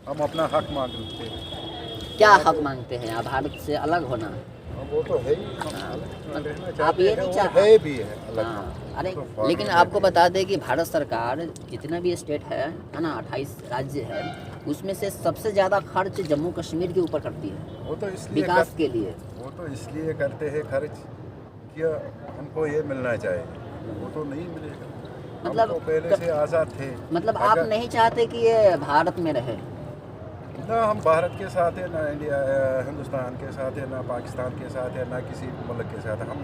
हम अपना हक मांगते हैं। क्या हक मांगते हैं आप? भारत से अलग होना? वो तो है ही, हम हाँ, अलग रहना आप चाहते ये हैं नहीं और चाह है भी है अलग। हाँ, अरे तो फॉरेन लेकिन में आपको भी है। बता दें कि भारत सरकार जितना भी स्टेट है ना, 28 राज्य है, उसमें से सबसे ज़्यादा खर्च जम्मू कश्मीर के ऊपर करती है वो तो इसलिए विकास के लिए। वो तो इसलिए करते हैं खर्च कि हमको ये मिलना चाहिए, वो तो नहीं मिलेगा। हम मतलब तो पहले से आज़ाद थे। मतलब आप अगर नहीं चाहते कि ये भारत में रहे? ना हम भारत के साथ है, ना इंडिया हिंदुस्तान के साथ है, ना पाकिस्तान के साथ है, ना किसी मुल्क के साथ। हम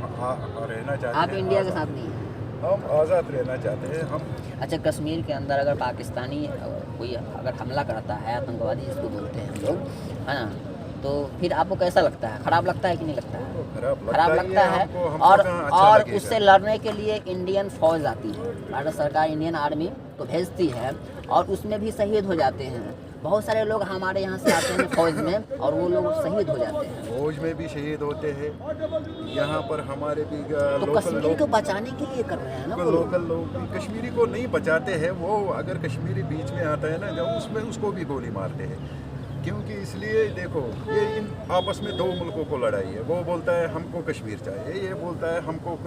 रहना चाहते आप हैं इंडिया के आज़ाद। साथ नहीं हैं? हम आज़ाद रहना चाहते हैं हम। अच्छा, कश्मीर के अंदर अगर पाकिस्तानी कोई अगर हमला करता है, आतंकवादी जिसको बोलते हैं हम लोग, है ना, तो फिर आपको कैसा लगता है? खराब लगता है कि नहीं लगता है? तो खराब खराब लगता ही लगता है। हमको। हमको और कहाँ अच्छा और लगेगा। उससे लड़ने के लिए इंडियन फौज आती है, भारत सरकार इंडियन आर्मी तो भेजती है, और उसमें भी शहीद हो जाते हैं। बहुत सारे लोग हमारे यहाँ से आते हैं फौज में, और वो लोग शहीद हो जाते हैं। फौज में भी शहीद होते हैं, यहाँ पर हमारे भी तो लोकल कश्मीर लोग को बचाने के लिए कर रहे हैं ना वो लोग। लोकल लोग भी कश्मीरी को नहीं बचाते हैं। वो अगर कश्मीरी बीच में आता है ना, जब उसमें उसको भी गोली मारते हैं। क्योंकि इसलिए देखो, ये इन आपस में दो मुल्कों को लड़ाई है। वो बोलता है हमको कश्मीर चाहिए, ये बोलता है हमको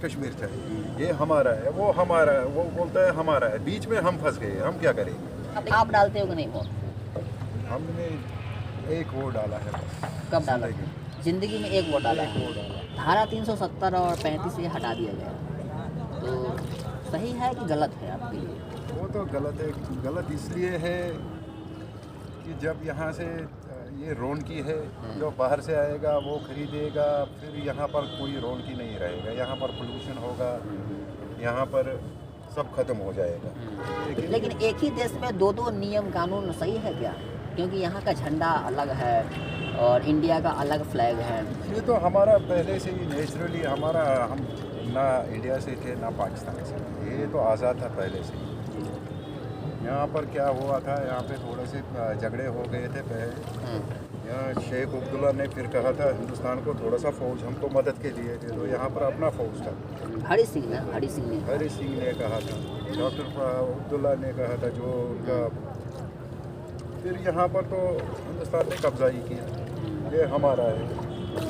कश्मीर चाहिए, ये हमारा है, वो हमारा है, वो बोलता है हमारा है। बीच में हम फंस गए, हम क्या करेंगे। आप डालते हो कि नहीं वोट? हमने एक वोट डाला है बस। कब डाला? जिंदगी में। जिंदगी में एक वोट डाला एक है। वोट डाला। धारा 370 और 35 से हटा दिया गया, तो सही है कि गलत है आपके लिए? वो तो गलत है। गलत इसलिए है कि जब यहाँ से ये रौनकी है, जो बाहर से आएगा वो खरीदेगा, फिर यहाँ पर कोई रौनकी नहीं रहेगा। यहाँ पर पोल्यूशन होगा, यहाँ पर सब खत्म हो जाएगा। लेकिन एक ही देश में दो दो नियम कानून सही है क्या? क्योंकि यहाँ का झंडा अलग है और इंडिया का अलग फ्लैग है। ये तो हमारा पहले से ही नेचुरली हमारा, हम ना इंडिया से थे ना पाकिस्तान से, ये तो आज़ाद था पहले से ही। यहाँ पर क्या हुआ था, यहाँ पे थोड़े से झगड़े हो गए थे पहले। यहाँ शेख अब्दुल्ला ने फिर कहा था हिंदुस्तान को थोड़ा सा फौज हमको मदद के लिए दे दो। यहाँ पर अपना फौज था। हरी सिंह ने हरी सिंह ने कहा था, डॉक्टर अब्दुल्ला ने कहा था जो उनका। फिर यहाँ पर तो हिंदुस्तान ने कब्जा ही किया। ये हमारा है,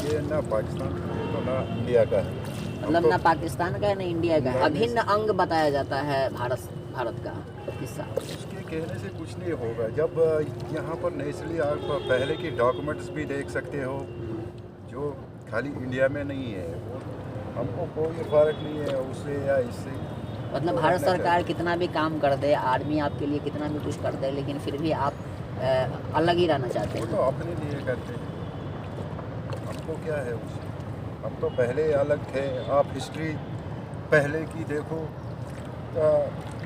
ये ना पाकिस्तान का है, तो ना इंडिया का है। मतलब तो ना पाकिस्तान का है ना इंडिया का है, अभिन्न अंग बताया जाता है भारत का हिस्सा। उसके कहने से कुछ नहीं होगा। जब यहाँ पर नेचुरली आप पहले की डॉक्यूमेंट्स भी देख सकते हो, जो खाली इंडिया में नहीं है। वो हमको कोई फ़र्क नहीं है उससे या इससे। मतलब भारत सरकार कितना भी काम कर दे, आर्मी आपके लिए कितना भी कुछ कर दे, लेकिन फिर भी आप अलग ही रहना चाहते वो हैं। तो अपने लिए करते हैं, हमको क्या है उससे। हम तो पहले अलग थे। आप हिस्ट्री पहले की देखो,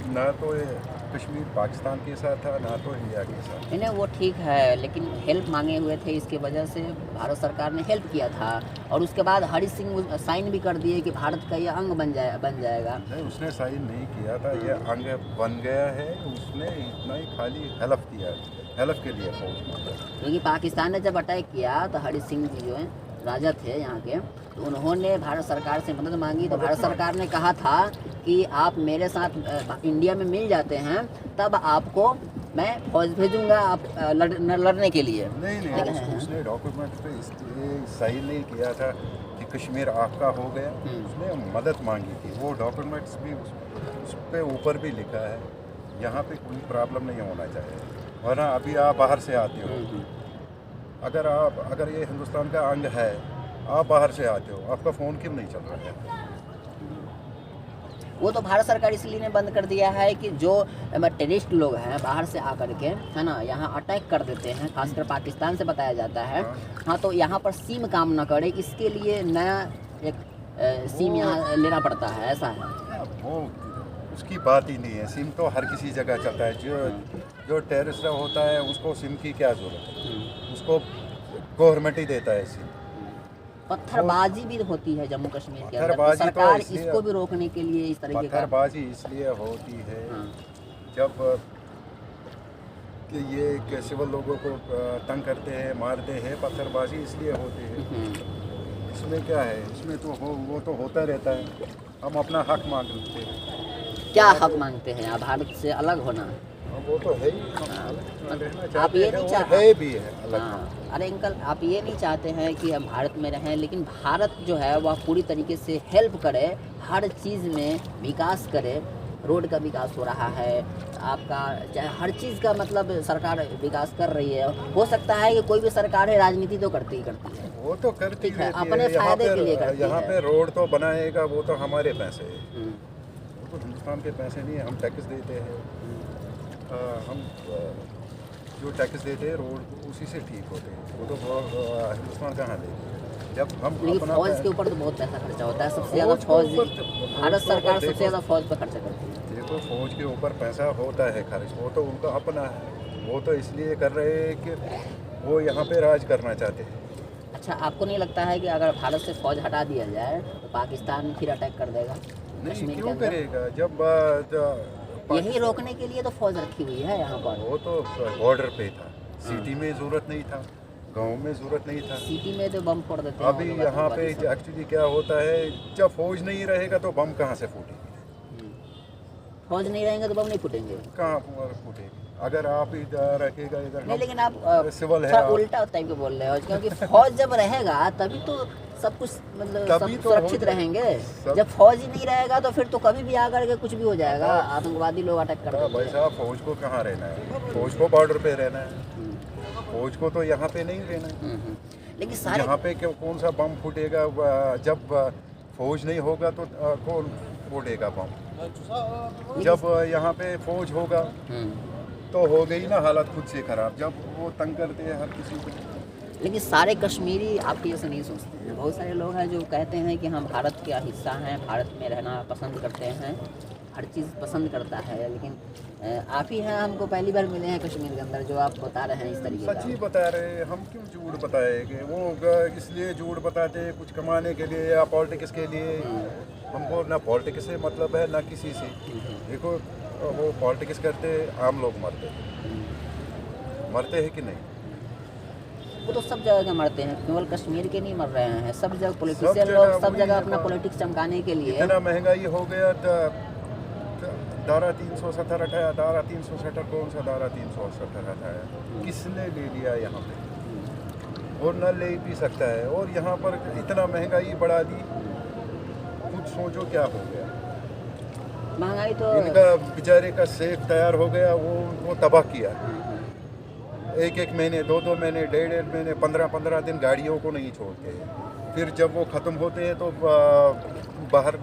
ना तो ये कश्मीर पाकिस्तान के साथ था, ना तो इंडिया के साथ। नहीं वो ठीक है, लेकिन हेल्प मांगे हुए थे, इसके वजह से भारत सरकार ने हेल्प किया था, और उसके बाद हरी सिंह साइन भी कर दिए कि भारत का ये अंग बन जाएगा। नहीं, उसने साइन नहीं किया था, ये अंग बन गया है। उसने इतना ही खाली हेल्प किया, हेल्प के लिए फौज में। क्योंकि पाकिस्तान ने जब अटैक किया तो हरी सिंह जी जो है राजा थे यहाँ के, तो उन्होंने भारत सरकार से मदद मांगी, तो भारत सरकार ने कहा था कि आप मेरे साथ इंडिया में मिल जाते हैं, तब आपको मैं फौज भेजूंगा आप लड़ने के लिए। नहीं, उसने डॉक्यूमेंट पे इसलिए साइन नहीं किया था कि कश्मीर आपका हो गया। उसने मदद मांगी थी। वो डॉक्यूमेंट्स भी उस पे ऊपर भी लिखा है, यहाँ पे कोई प्रॉब्लम नहीं होना चाहिए। वरना अभी आप बाहर से आते हो, अगर ये हिंदुस्तान का अंग है, आप बाहर से आते हो, आपका फ़ोन क्यों नहीं चल रहा है? वो तो भारत सरकार इसलिए ने बंद कर दिया है कि जो टेररिस्ट लोग हैं बाहर से आकर के, है ना, यहाँ अटैक कर देते हैं, खासकर पाकिस्तान से बताया जाता है। हाँ, तो यहाँ पर सिम काम ना करे, इसके लिए नया एक सिम यहाँ लेना पड़ता है, ऐसा है। वो उसकी बात ही नहीं है। सिम तो हर किसी जगह चलता है। जो टेररिस्ट होता है उसको सिम की क्या ज़रूरत है? उसको गवर्नमेंट ही देता है सिम। पत्थरबाजी भी होती है जम्मू कश्मीर के अंदर, तो पत्थरबाजी सरकार तो इसको भी रोकने के लिए इस तरीके का। पत्थरबाजी इसलिए होती है जब कि ये सिविल लोगों को तंग करते हैं, मारते हैं। पत्थरबाजी इसलिए होती है। इसमें क्या है, इसमें तो वो तो होता रहता है। हम अपना हक मांगते हैं। क्या हक मांगते हैं आप? भारत से अलग होना? हम वो तो है ही, हाँ। हम रहना आप चाहते ये हैं नहीं और चाहते है भी है अलग। हाँ, अरे अंकल आप ये नहीं चाहते हैं कि हम भारत में रहें, लेकिन भारत जो है वह पूरी तरीके से हेल्प करे, हर चीज़ में विकास करे। रोड का विकास हो रहा है आपका, चाहे हर चीज़ का मतलब सरकार विकास कर रही है। हो सकता है कि कोई भी सरकार है राजनीति तो करती ही करती है, वो तो करती ठीक है, रहती अपने है। यहाँ फायदे पे के लिए करती यहाँ है। पे रोड तो बनाएगा वो तो हमारे पैसे है, हम्म, वो तो हिंदुस्तान के पैसे नहीं है, हम टैक्स देते हैं। हम जो टैक्स देते हैं रोड को उसी से ठीक होते हैं, वो तो हिंदुस्तान कहाँ देते हैं जब हम लेकिन अपना फौज के ऊपर तो बहुत पैसा खर्चा होता है, सबसे ज़्यादा फौज, भारत सरकार सबसे ज़्यादा फौज पर खर्चा करती है। देखो फौज के ऊपर पैसा होता है खर्च, वो तो उनका अपना है, वो तो इसलिए कर रहे हैं कि वो यहाँ पे राज करना चाहते हैं। अच्छा, आपको नहीं लगता है कि अगर भारत से फौज हटा दिया जाए तो पाकिस्तान फिर अटैक कर देगा नहीं कश्मीर के क्यों अंदर? करेगा जब यही रोकने के लिए तो फौज रखी हुई है यहाँ पर। वो तो बॉर्डर पे था, सिटी में ज़रूरत नहीं था, गांव में ज़रूरत नहीं था। सिटी में तो बम फोड़ देते हैं अभी वो लोग यहाँ पे आतंकवादी सब। एक्चुअली क्या होता है, जब फौज नहीं रहेगा तो बम कहाँ से फूटेगी, फौज नहीं रहेंगे तो बम नहीं फूटेंगे। कहाँ फूटेगी? अगर आप इधर रखेगा इधर नहीं, लेकिन आप सिविल है थोड़ा आप, उल्टा टाइप के बोल रहे हो, क्योंकि फौज जब रहेगा तभी तो सब कुछ मतलब तभी सब तो सुरक्षित हो- रहेंगे। सब- जब फौज ही नहीं रहेगा तो फिर तो कभी भी आकर के कुछ भी हो जाएगा, आतंकवादी लोग अटैक कर भाई देंगे। साहब फौज को कहाँ रहना है, फौज को बॉर्डर पे रहना है, हम्म, फौज को तो यहाँ पे नहीं रहना है। लेकिन सारे यहाँ पे क्यों कौन सा बम फूटेगा, जब फौज नहीं होगा तो कौन फूटेगा बम? जब यहाँ पे फौज होगा तो हो गई ना हालत खुद से खराब, जब वो तंग करते हैं हर किसी को। लेकिन सारे कश्मीरी आपके जैसे नहीं सोचते हैं। बहुत सारे लोग हैं जो कहते हैं कि हम भारत का हिस्सा हैं, भारत में रहना पसंद करते हैं, हर चीज़ पसंद करता है। लेकिन आप ही हैं, हमको पहली बार मिले हैं कश्मीर के अंदर, जो आप बता रहे हैं इस तरीके सच ही का। बता रहे हैं, हम क्यों झूठ बताएंगे? वो इसलिए झूठ बताते हैं कुछ कमाने के लिए या पॉलिटिक्स के लिए। हमको ना पॉलिटिक्स से मतलब है ना किसी से। देखो वो पॉलिटिक्स करते आम लोग मरते हैं कि नहीं? वो तो सब जगह के मरते हैं, केवल कश्मीर के नहीं मर रहे हैं, सब जगह सब पॉलिटिशियन जगह लोग सब वही जगह है अपना बात। पॉलिटिक्स चमकाने के लिए। इतना महंगाई हो गया धारा 370 हटाया, धारा 370 कौन सा धारा 370 हटाया? किसने ले लिया यहाँ पे? और न ले भी सकता है, और यहाँ पर इतना महंगाई बढ़ा दी, कुछ सोचो क्या हो गया। महंगाई तो इनका बेचारे का सेफ तैयार हो गया, वो तबाह किया। एक महीने, 2 महीने, 1.5 महीने, 15 दिन गाड़ियों को नहीं छोड़ते हैं। फिर जब वो ख़त्म होते हैं तो बाहर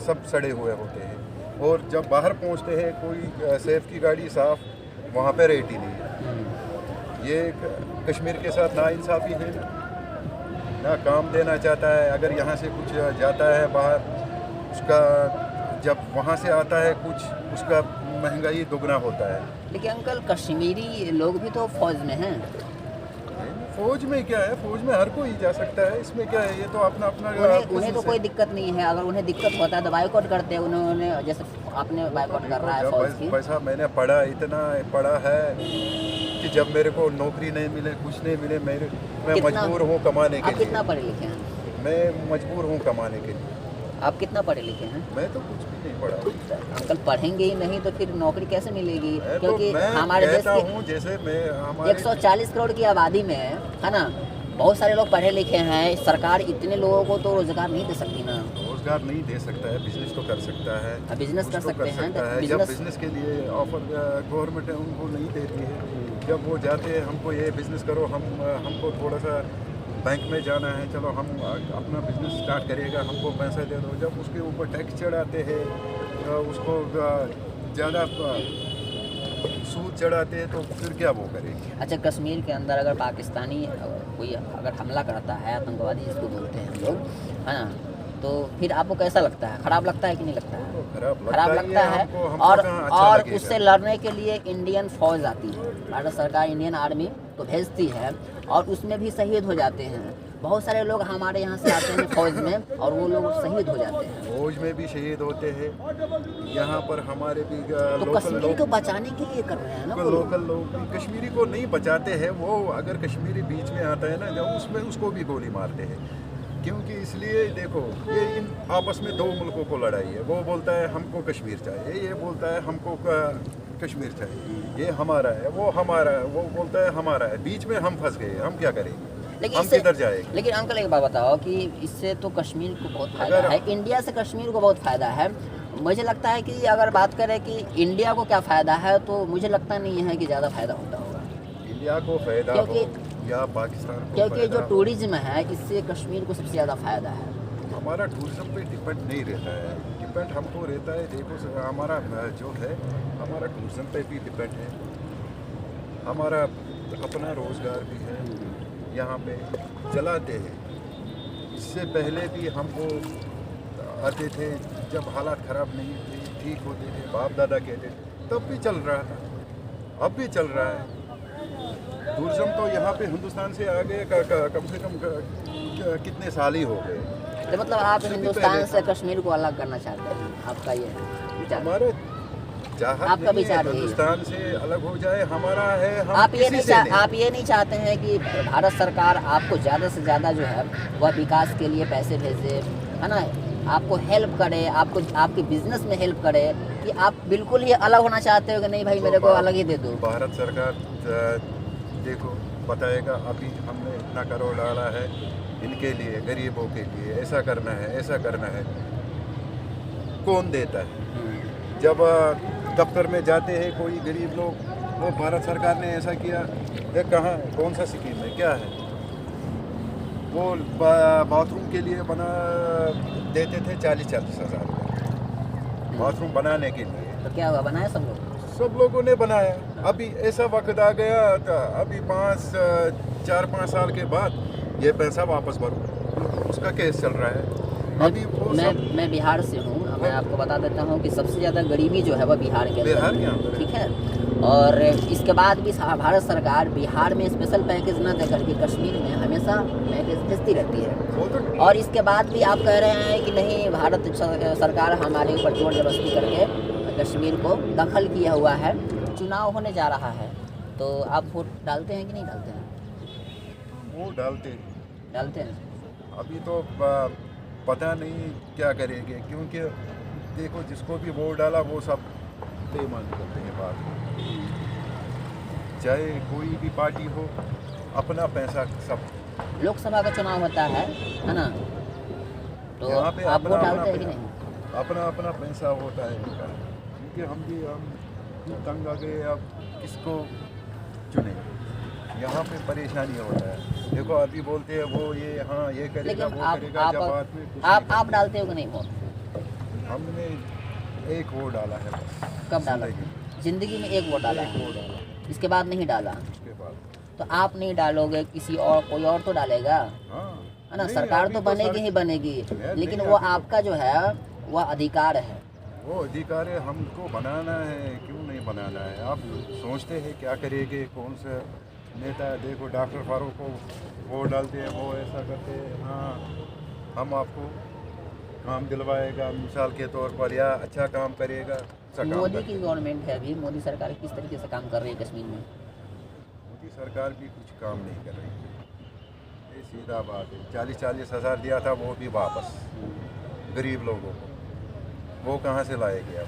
सब सड़े हुए होते हैं, और जब बाहर पहुंचते हैं कोई सेफ की गाड़ी साफ, वहाँ पे रेट ही नहीं है। ये कश्मीर के साथ नाइंसाफ़ी है, ना काम देना चाहता है। अगर यहाँ से कुछ जाता है बाहर, उसका जब वहाँ से आता है कुछ, उसका महंगाई दुगना होता है। लेकिन अंकल कश्मीरी लोग भी तो फौज में हैं। फौज में क्या है, फौज में हर कोई जा सकता है, इसमें क्या है? ये तो अपना अपना उन्हें तो business कोई है। दिक्कत नहीं है, अगर उन्हें दिक्कत होता है तो बाइकआउट करते हैं। उन्होंने जैसे आपने बाइकआउट कर रहा है जब फौज की। पैसा मैंने पढ़ा, इतना पढ़ा है कि जब मेरे को नौकरी नहीं मिले, कुछ नहीं मिले, मैं कितना- मजबूर हूँ कमाने के आप कितना लिए। पढ़े लिखे हैं? मैं मजबूर हूँ कमाने के लिए। आप कितना पढ़े लिखे हैं? मैं तो कुछ भी नहीं पढ़ा। अंकल पढ़ेंगे ही नहीं तो फिर नौकरी कैसे मिलेगी? मैं तो क्योंकि मैं हमारे देश कहता की हूँ जैसे मैं हमारे 140 करोड़ की आबादी में है ना, बहुत सारे लोग पढ़े लिखे हैं। सरकार इतने लोगों को तो रोजगार नहीं दे सकती ना। रोजगार नहीं दे सकता है, बिजनेस तो कर सकता है। बिजनेस कर उसको सकते हैं सकता है। जब बिजनेस। बिजनेस के लिए ऑफर गवर्नमेंट उनको नहीं देती है, जब वो जाते हैं हमको ये बिजनेस करो, हमको थोड़ा सा बैंक में जाना है, चलो हम अपना बिजनेस स्टार्ट करिएगा, हमको पैसा दे दो। जब उसके ऊपर टैक्स चढ़ाते हैं, उसको ज़्यादा सूद चढ़ाते हैं, तो फिर क्या वो करेंगे? अच्छा, कश्मीर के अंदर अगर पाकिस्तानी कोई अगर हमला करता है, आतंकवादी जिसको बोलते हैं हम लोग, है ना, तो फिर आपको कैसा लगता है? खराब लगता है कि नहीं लगता है? तो खराब खराब ही लगता है। हमको और कहाँ अच्छा और लगेगा? उससे लड़ने के लिए इंडियन फौज आती है, भारत सरकार इंडियन आर्मी को भेजती है, और उसमें भी शहीद हो जाते हैं। बहुत सारे लोग हमारे यहाँ से आते हैं फौज में, और वो लोग शहीद हो जाते हैं। फौज में भी शहीद होते हैं, यहाँ पर हमारे भी तो लोकल कश्मीर लोग को बचाने के लिए कर रहे हैं ना वो लोग। लोकल लोग भी कश्मीरी को नहीं बचाते हैं। वो अगर कश्मीरी बीच में आता है ना, जब उसमें उसको भी गोली मारते हैं। क्योंकि इसलिए देखो, ये इन आपस में दो मुल्कों को लड़ाई है। वो बोलता है हमको कश्मीर चाहिए, ये बोलता है हमको कश्मीर चाहिए, ये हमारा है, वो हमारा है, वो बोलता है हमारा है। बीच में हम फंस गए, हम क्या करेंगे, हम किधर जाएंगे? लेकिन अंकल एक बात बताओ कि इससे तो कश्मीर को बहुत फायदा है, इंडिया से कश्मीर को बहुत फायदा है। मुझे लगता है कि अगर बात करें कि इंडिया को क्या फ़ायदा है, तो मुझे लगता नहीं है कि ज़्यादा फायदा होता होगा इंडिया को फायदा हो या पाकिस्तान को, क्योंकि जो टूरिज्म है इससे कश्मीर को सबसे ज़्यादा फायदा है। हमारा टूरिज्म पे डिपेंड नहीं रहता है, डिपेंड हमको रहता है। देखो हमारा जो है, हमारा टूरिज्म पे भी डिपेंड है, हमारा अपना रोज़गार भी है, यहाँ पे चलाते हैं। इससे पहले भी हमको आते थे, जब हालात ख़राब नहीं थे, ठीक होते थे, बाप दादा कहते थे, तब भी चल रहा था, अब भी चल रहा है। टूरिज्म तो यहाँ पे हिंदुस्तान से आगे कम से कम कितने साल ही हो गए। तो मतलब आप हिंदुस्तान से कश्मीर को अलग करना चाहते हैं, आपका ये विचार? हमारे चाहत आपका नहीं है विचार हिंदुस्तान से अलग हो जाए, हमारा है, हम आप ये किसी से नहीं। आप ये नहीं चाहते हैं कि भारत सरकार आपको ज़्यादा से ज़्यादा जो है वह विकास के लिए पैसे भेजे, है ना, आपको हेल्प करे, आपको आपके बिजनेस में हेल्प करे, कि आप बिल्कुल ही अलग होना चाहते हो कि नहीं भाई मेरे को अलग ही दे दो? भारत सरकार देखो बताएगा, अभी हमने इतना करोड़ डाला है इनके लिए, गरीबों के लिए, ऐसा करना है, ऐसा करना है। कौन देता है? जब दफ्तर में जाते हैं कोई गरीब लोग, वो भारत सरकार ने ऐसा किया, ये कहाँ, कौन सा स्कीम है, क्या है? वो बाथरूम के लिए बना देते थे 40-40 हज़ार रुपये बाथरूम बनाने के लिए। तो क्या हुआ, बनाया सब लोग? सब लोगों ने बनाया। अभी ऐसा वक्त आ गया था, अभी 4-5 साल के बाद ये पैसा वापस भरो, उसका केस चल रहा है। अभी वो मैं बिहार से हूँ, मैं आपको बता देता हूँ कि सबसे ज़्यादा गरीबी जो है वह बिहार के अंदर, ठीक है। और इसके बाद भी भारत सरकार बिहार में स्पेशल पैकेज न दे करके कश्मीर में हमेशा पैकेज भेजती रहती है। और इसके बाद भी आप कह रहे हैं कि नहीं, भारत सरकार हमारे ऊपर जोर जबरदस्ती करके कश्मीर को दखल किया हुआ है। चुनाव होने जा रहा है, तो आप वोट डालते हैं कि नहीं डालते हैं? वो डालते हैं। अभी तो पता नहीं क्या करेंगे, क्योंकि देखो जिसको भी वोट डाला वो सब बेईमानी करते हैं बाद में। चाहे कोई भी पार्टी हो, अपना पैसा सब। लोकसभा का चुनाव होता है ना, तो यहाँ पे आप वोट डालते हैं कि नहीं? अपना अपना पैसा होता है इनका, क्योंकि हम तंग आ गए, अब किसको चुने? यहाँ पे परेशानी होता है। देखो अभी बोलते हैं वो ये, हाँ ये करेगा, वो करेगा, जब बाद में आप डालते हो कि नहीं वोट? हमने एक वोट डाला है बस। कब डाला? जिंदगी में एक वोट डाला है, इसके बाद नहीं डाला? उसके बाद तो आप नहीं डालोगे, किसी और, कोई और तो डालेगा, है ना? सरकार तो बनेगी ही बनेगी, लेकिन वो आपका जो है वह अधिकार है। वो अधिकार है, हमको बनाना है, क्यों नहीं बनाना है? आप सोचते हैं क्या करेंगे, कौन सा नेता? देखो डॉक्टर फारूक को वोट डालते हैं, वो ऐसा करते हैं, हाँ हम आपको काम दिलवाएगा मिसाल के तौर पर, या अच्छा काम करेगा। मोदी की गवर्नमेंट है अभी, मोदी सरकार किस तरीके से काम कर रही है कश्मीर में? मोदी सरकार भी कुछ काम नहीं कर रही है, ये सीधा बात है। 40-40 हज़ार दिया था, वो भी वापस गरीब लोगों को, वो कहाँ से लाएंगे अब?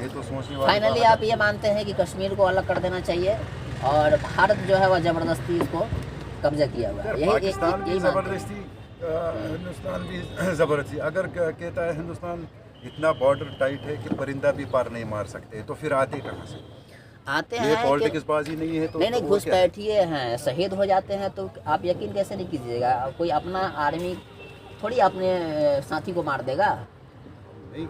ये तो सोचने वाली। फाइनली आप ये मानते हैं कि कश्मीर को अलग कर देना चाहिए और भारत जो है वह ज़बरदस्ती इसको कब्जा किया हुआ है? पाकिस्तान भी ज़बरदस्ती, हिंदुस्तान भी ज़बरदस्ती। अगर कहता है हिंदुस्तान इतना बॉर्डर टाइट है कि परिंदा भी पार नहीं मार सकते, तो फिर आते कहाँ से? आते हैं, ये पॉलिटिक्स बाजी नहीं है तो? नहीं घुसपैठिए हैं, शहीद हो जाते हैं, तो आप यकीन कैसे नहीं कीजिएगा? कोई अपना आर्मी थोड़ी अपने साथी को मार देगा।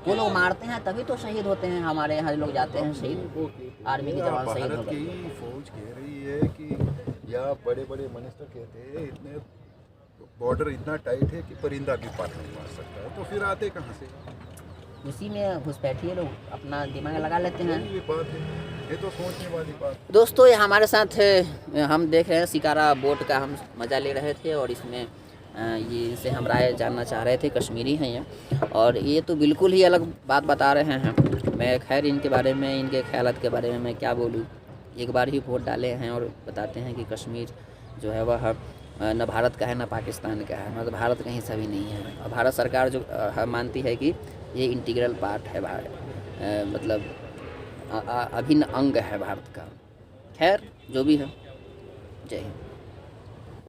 वो लोग मारते हैं तभी तो शहीद होते हैं। हमारे यहाँ लोग जाते हैं शहीद, आर्मी के जवान शहीद हो गए। फौज कह रही है कि, या बड़े बड़े मिनिस्टर कहते हैं इतने बॉर्डर इतना टाइट है कि परिंदा भी पार नहीं मार सकता है, तो फिर आते कहाँ से? उसी में घुसपैठिए लोग अपना दिमाग लगा लेते हैं। ये बात है, ये तो सोचने वाली बात। दोस्तों ये हमारे साथ हम देख रहे हैं शिकारा बोट का हम मज़ा ले रहे थे, और इसमें ये इनसे हम राय जानना चाह रहे थे। कश्मीरी हैं ये, और ये तो बिल्कुल ही अलग बात बता रहे हैं। मैं खैर इनके बारे में, इनके ख्यालात के बारे में मैं क्या बोलूँ। एक बार ही वोट डाले हैं और बताते हैं कि कश्मीर जो है वह न भारत का है न पाकिस्तान का है, मतलब भारत का हिस्सा भी नहीं है। और भारत सरकार जो मानती है कि ये इंटीग्रल पार्ट है मतलब अभिन्न अंग है भारत का। खैर जो भी है, जय हिंद।